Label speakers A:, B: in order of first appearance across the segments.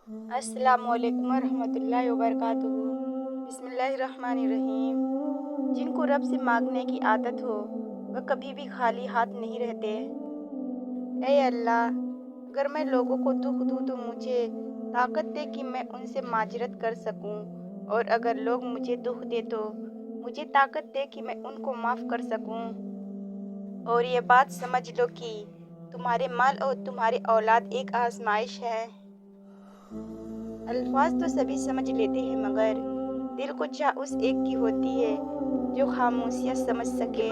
A: السلام علیکم ورحمۃ اللہ وبرکاتہ۔ بسم اللہ الرحمن الرحیم۔ جن کو رب سے مانگنے کی عادت ہو وہ کبھی بھی خالی ہاتھ نہیں رہتے۔ اے اللہ، اگر میں لوگوں کو دکھ دوں تو مجھے طاقت دے کہ میں ان سے معذرت کر سکوں، اور اگر لوگ مجھے دکھ دے تو مجھے طاقت دے کہ میں ان کو معاف کر سکوں۔ اور یہ بات سمجھ لو کہ تمہارے مال اور تمہاری اولاد ایک آزمائش ہے۔ الفاظ تو سبھی سمجھ لیتے ہیں مگر دل کو چاہ اس ایک کی ہوتی ہے جو خاموشیاں سمجھ سکے۔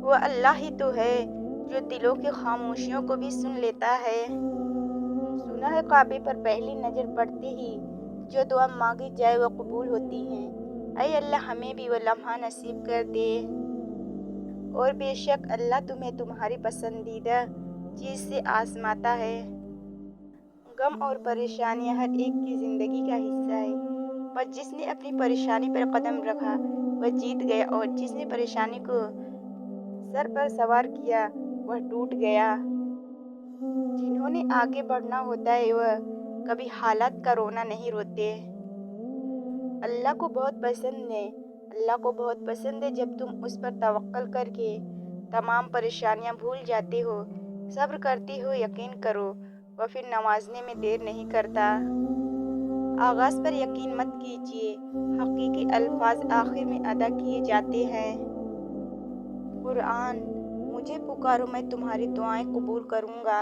A: وہ اللہ ہی تو ہے جو دلوں کی خاموشیوں کو بھی سن لیتا ہے۔ سنا ہے کعبے پر پہلی نظر پڑتے ہی جو دعا مانگی جائے وہ قبول ہوتی ہیں۔ اے اللہ، ہمیں بھی وہ لمحہ نصیب کر دے۔ اور بے شک اللہ تمہیں تمہاری پسندیدہ چیز سے آزماتا ہے۔ غم اور پریشانیاں ہر ایک کی زندگی کا حصہ ہے، پر جس نے اپنی پریشانی پر قدم رکھا وہ جیت گیا، اور جس نے پریشانی کو سر پر سوار کیا وہ ٹوٹ گیا۔ جنہوں نے آگے بڑھنا ہوتا ہے وہ کبھی حالات کا رونا نہیں روتے۔ اللہ کو بہت پسند ہے، اللہ کو بہت پسند ہے جب تم اس پر توکل کر کے تمام پریشانیاں بھول جاتے ہو، صبر کرتے ہو۔ یقین کرو وہ پھر نوازنے میں دیر نہیں کرتا۔ آغاز پر یقین مت کیجیے، حقیقی الفاظ آخر میں ادا کیے جاتے ہیں۔ قرآن: مجھے پکارو میں تمہاری دعائیں قبول کروں گا۔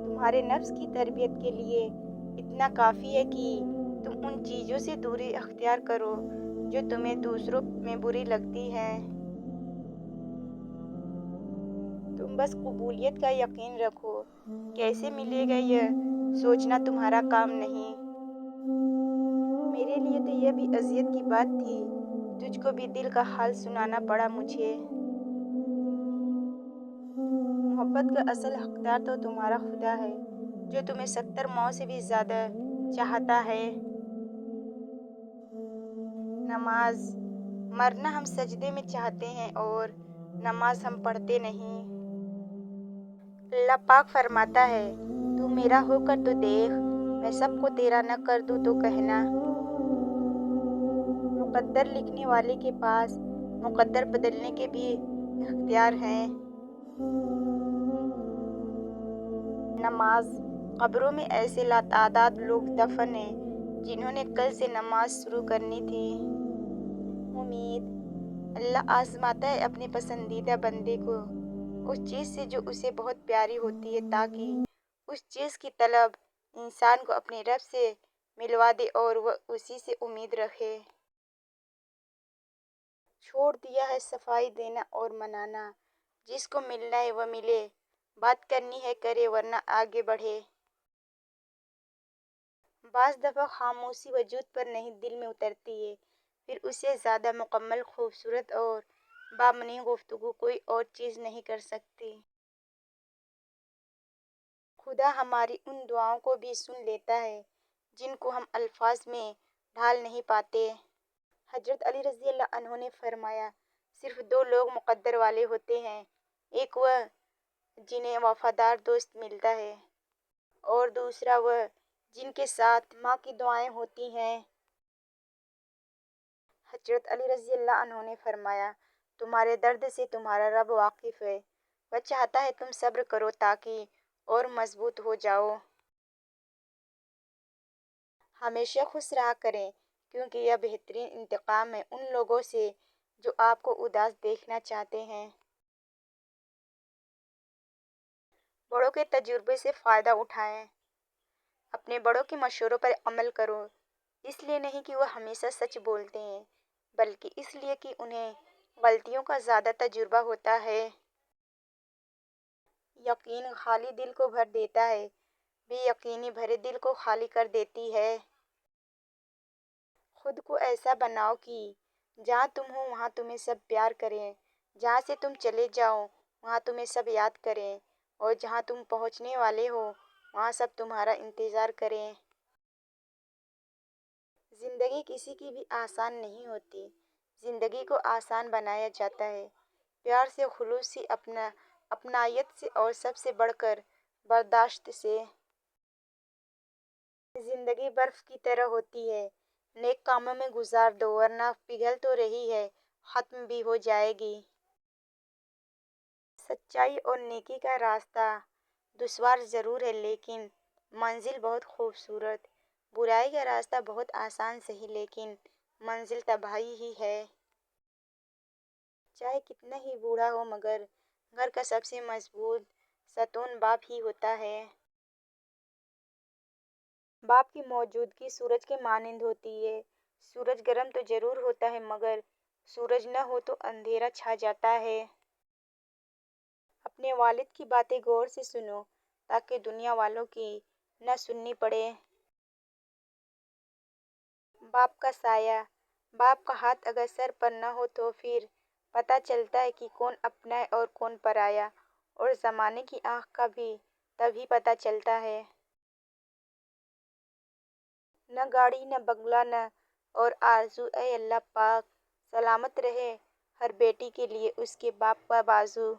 A: تمہارے نفس کی تربیت کے لیے اتنا کافی ہے کہ تم ان چیزوں سے دوری اختیار کرو جو تمہیں دوسروں میں بری لگتی ہیں۔ تم بس قبولیت کا یقین رکھو، کیسے ملے گا یہ سوچنا تمہارا کام نہیں۔ میرے لیے تو یہ بھی اذیت کی بات تھی، تجھ کو بھی دل کا حال سنانا پڑا مجھے۔ محبت کا اصل حقدار تو تمہارا خدا ہے جو تمہیں 70 ماؤں سے بھی زیادہ چاہتا ہے۔ نماز: مرنا ہم سجدے میں چاہتے ہیں اور نماز ہم پڑھتے نہیں۔ اللہ پاک فرماتا ہے، تو میرا ہو کر تو دیکھ، میں سب کو تیرا نہ کر دوں تو کہنا۔ مقدر لکھنے والے کے پاس مقدر بدلنے کے بھی اختیار ہیں۔ نماز: قبروں میں ایسے لاتعداد لوگ دفن ہیں جنہوں نے کل سے نماز شروع کرنی تھی۔ امید: اللہ آزماتا ہے اپنے پسندیدہ بندے کو اس چیز سے جو اسے بہت پیاری ہوتی ہے تاکہ اس چیز کی طلب انسان کو اپنے رب سے ملوا دے اور وہ اسی سے امید رکھے۔ چھوڑ دیا ہے صفائی دینا اور منانا، جس کو ملنا ہے وہ ملے، بات کرنی ہے کرے ورنہ آگے بڑھے۔ بعض دفعہ خاموشی وجود پر نہیں دل میں اترتی ہے، پھر اسے زیادہ مکمل، خوبصورت اور بامعنی گفتگو کوئی اور چیز نہیں کر سکتی۔ خدا ہماری ان دعاؤں کو بھی سن لیتا ہے جن کو ہم الفاظ میں ڈھال نہیں پاتے۔ حضرت علی رضی اللہ عنہ نے فرمایا، صرف 2 لوگ مقدر والے ہوتے ہیں، ایک وہ جنہیں وفادار دوست ملتا ہے، اور دوسرا وہ جن کے ساتھ ماں کی دعائیں ہوتی ہیں۔ حضرت علی رضی اللہ عنہ نے فرمایا، تمہارے درد سے تمہارا رب واقف ہے، وہ چاہتا ہے تم صبر کرو تاکہ اور مضبوط ہو جاؤ۔ ہمیشہ خوش رہا کریں کیونکہ یہ بہترین انتقام ہے ان لوگوں سے جو آپ کو اداس دیکھنا چاہتے ہیں۔ بڑوں کے تجربے سے فائدہ اٹھائیں۔ اپنے بڑوں کے مشوروں پر عمل کرو، اس لیے نہیں کہ وہ ہمیشہ سچ بولتے ہیں بلکہ اس لیے کہ انہیں غلطیوں کا زیادہ تجربہ ہوتا ہے۔ یقین خالی دل کو بھر دیتا ہے، بے یقینی بھرے دل کو خالی کر دیتی ہے۔ خود کو ایسا بناؤ کہ جہاں تم ہو وہاں تمہیں سب پیار کریں، جہاں سے تم چلے جاؤ وہاں تمہیں سب یاد کریں، اور جہاں تم پہنچنے والے ہو وہاں سب تمہارا انتظار کریں۔ زندگی کسی کی بھی آسان نہیں ہوتی، زندگی کو آسان بنایا جاتا ہے پیار سے، خلوص سے، اپنائیت سے، اور سب سے بڑھ کر برداشت سے۔ زندگی برف کی طرح ہوتی ہے، نیک کاموں میں گزار دو ورنہ پگھل تو رہی ہے، ختم بھی ہو جائے گی۔ سچائی اور نیکی کا راستہ دشوار ضرور ہے لیکن منزل بہت خوبصورت۔ برائی کا راستہ بہت آسان صحیح لیکن منزل تباہی ہی ہے۔ چاہے کتنا ہی بوڑھا ہو مگر گھر کا سب سے مضبوط ستون باپ ہی ہوتا ہے۔ باپ کی موجودگی سورج کے مانند ہوتی ہے۔ سورج گرم تو ضرور ہوتا ہے مگر سورج نہ ہو تو اندھیرا چھا جاتا ہے۔ اپنے والد کی باتیں غور سے سنو تاکہ دنیا والوں کی نہ سننی پڑے۔ باپ کا سایہ، باپ کا ہاتھ اگر سر پر نہ ہو تو پھر پتہ چلتا ہے کہ کون اپنا ہے اور کون پرایا، اور زمانے کی آنکھ کا بھی تبھی پتہ چلتا ہے۔ نہ گاڑی نہ بنگلہ نہ اور آرزو، اے اللہ پاک سلامت رہے ہر بیٹی کے لیے اس کے باپ کا بازو۔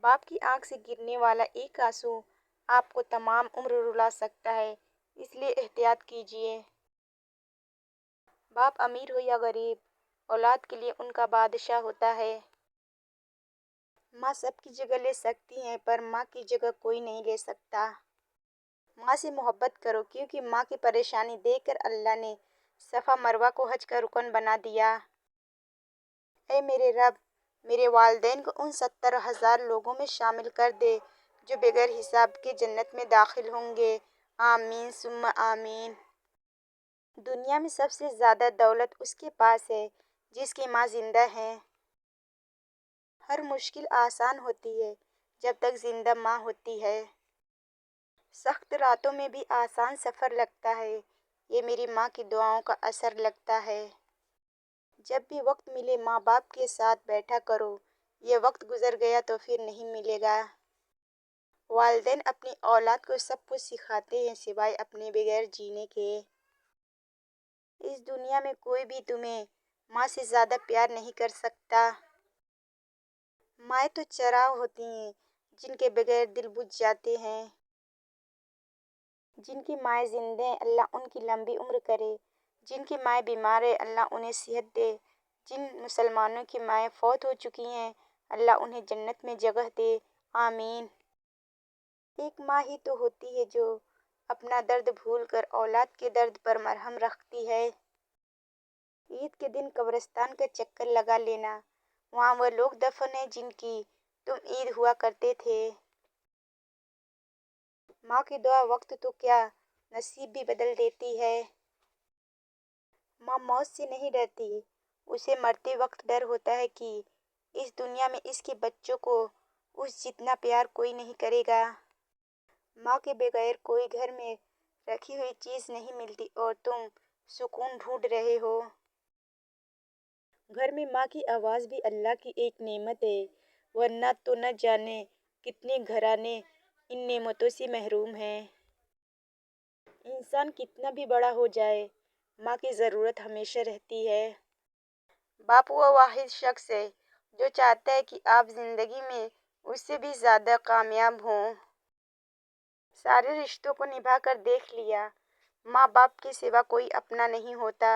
A: باپ کی آنکھ سے گرنے والا ایک آنسو آپ کو تمام عمر رلا سکتا ہے، اس لیے احتیاط کیجیے۔ باپ امیر ہو یا غریب، اولاد کے لیے ان کا بادشاہ ہوتا ہے۔ ماں سب کی جگہ لے سکتی ہے پر ماں کی جگہ کوئی نہیں لے سکتا۔ ماں سے محبت کرو کیونکہ ماں کی پریشانی دیکھ کر اللہ نے صفا مروہ کو حج کا رکن بنا دیا۔ اے میرے رب، میرے والدین کو ان 70,000 لوگوں میں شامل کر دے جو بغیر حساب کے جنت میں داخل ہوں گے، آمین ثم آمین۔ دنیا میں سب سے زیادہ دولت اس کے پاس ہے جس کی ماں زندہ ہے۔ ہر مشکل آسان ہوتی ہے جب تک زندہ ماں ہوتی ہے۔ سخت راتوں میں بھی آسان سفر لگتا ہے، یہ میری ماں کی دعاؤں کا اثر لگتا ہے۔ جب بھی وقت ملے ماں باپ کے ساتھ بیٹھا کرو، یہ وقت گزر گیا تو پھر نہیں ملے گا۔ والدین اپنی اولاد کو سب کچھ سکھاتے ہیں سوائے اپنے بغیر جینے کے۔ اس دنیا میں کوئی بھی تمہیں ماں سے زیادہ پیار نہیں کر سکتا۔ مائیں تو چراغ ہوتی ہیں جن کے بغیر دل بجھ جاتے ہیں۔ جن کی مائیں زندہ ہیں اللہ ان کی لمبی عمر کرے، جن کی مائیں بیمار ہیں اللہ انہیں صحت دے، جن مسلمانوں کی مائیں فوت ہو چکی ہیں اللہ انہیں جنت میں جگہ دے، آمین۔ ایک ماں ہی تو ہوتی ہے جو اپنا درد بھول کر اولاد کے درد پر مرہم رکھتی ہے۔ عید کے دن قبرستان کا چکر لگا لینا، وہاں وہ لوگ دفن ہیں جن کی تم عید ہوا کرتے تھے۔ ماں کی دعا وقت تو کیا نصیب بھی بدل دیتی ہے۔ ماں موت سے نہیں ڈرتی، اسے مرتے وقت ڈر ہوتا ہے کہ اس دنیا میں اس کے بچوں کو اس جتنا پیار کوئی نہیں کرے گا۔ ماں کے بغیر کوئی گھر میں رکھی ہوئی چیز نہیں ملتی اور تم سکون ڈھونڈ رہے ہو۔ گھر میں ماں کی آواز بھی اللہ کی ایک نعمت ہے ورنہ تو نہ جانے کتنے گھرانے ان نعمتوں سے محروم ہیں۔ انسان کتنا بھی بڑا ہو جائے ماں کی ضرورت ہمیشہ رہتی ہے۔ باپ وہ واحد شخص ہے جو چاہتا ہے کہ آپ زندگی میں اس سے بھی زیادہ کامیاب ہوں۔ سارے رشتوں کو نبھا کر دیکھ لیا، ماں باپ کے سوا کوئی اپنا نہیں ہوتا۔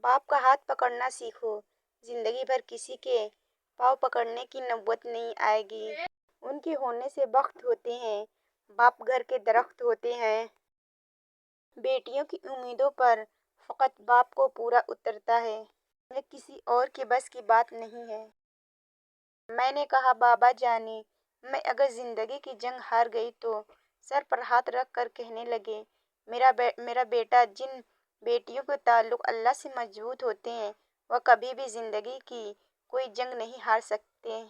A: باپ کا ہاتھ پکڑنا سیکھو، زندگی بھر کسی کے پاؤں پکڑنے کی نوبت نہیں آئے گی۔ ان کے ہونے سے بخت ہوتے ہیں، باپ گھر کے درخت ہوتے ہیں۔ بیٹیوں کی امیدوں پر فقط باپ کو پورا اترتا ہے، یہ کسی اور کے بس کی بات نہیں ہے۔ میں نے کہا بابا جانی، میں اگر زندگی کی جنگ ہار گئی تو سر پر ہاتھ رکھ کر کہنے لگے، میرا بیٹا، جن بیٹیوں کے تعلق اللہ سے مضبوط ہوتے ہیں وہ کبھی بھی زندگی کی کوئی جنگ نہیں ہار سکتے۔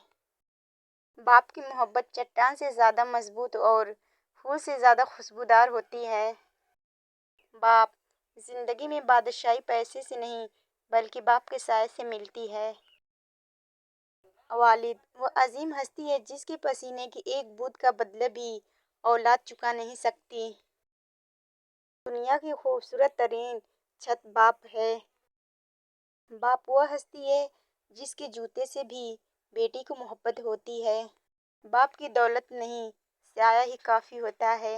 A: باپ کی محبت چٹان سے زیادہ مضبوط اور پھول سے زیادہ خوشبودار ہوتی ہے۔ باپ، زندگی میں بادشاہی پیسے سے نہیں بلکہ باپ کے سائے سے ملتی ہے۔ والد، وہ عظیم ہستی ہے جس کے پسینے کی ایک بوند کا بدلہ بھی اولاد چکا نہیں سکتی۔ دنیا کی خوبصورت ترین چھت باپ ہے۔ باپ وہ ہستی ہے جس کے جوتے سے بھی بیٹی کو محبت ہوتی ہے۔ باپ کی دولت نہیں، سایہ ہی کافی ہوتا ہے۔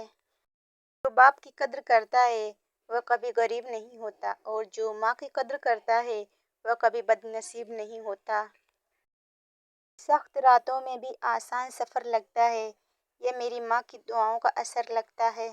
A: جو باپ کی قدر کرتا ہے وہ کبھی غریب نہیں ہوتا، اور جو ماں کی قدر کرتا ہے وہ کبھی بد نصیب نہیں ہوتا۔ سخت راتوں میں بھی آسان سفر لگتا ہے، یہ میری ماں کی دعاؤں کا اثر لگتا ہے۔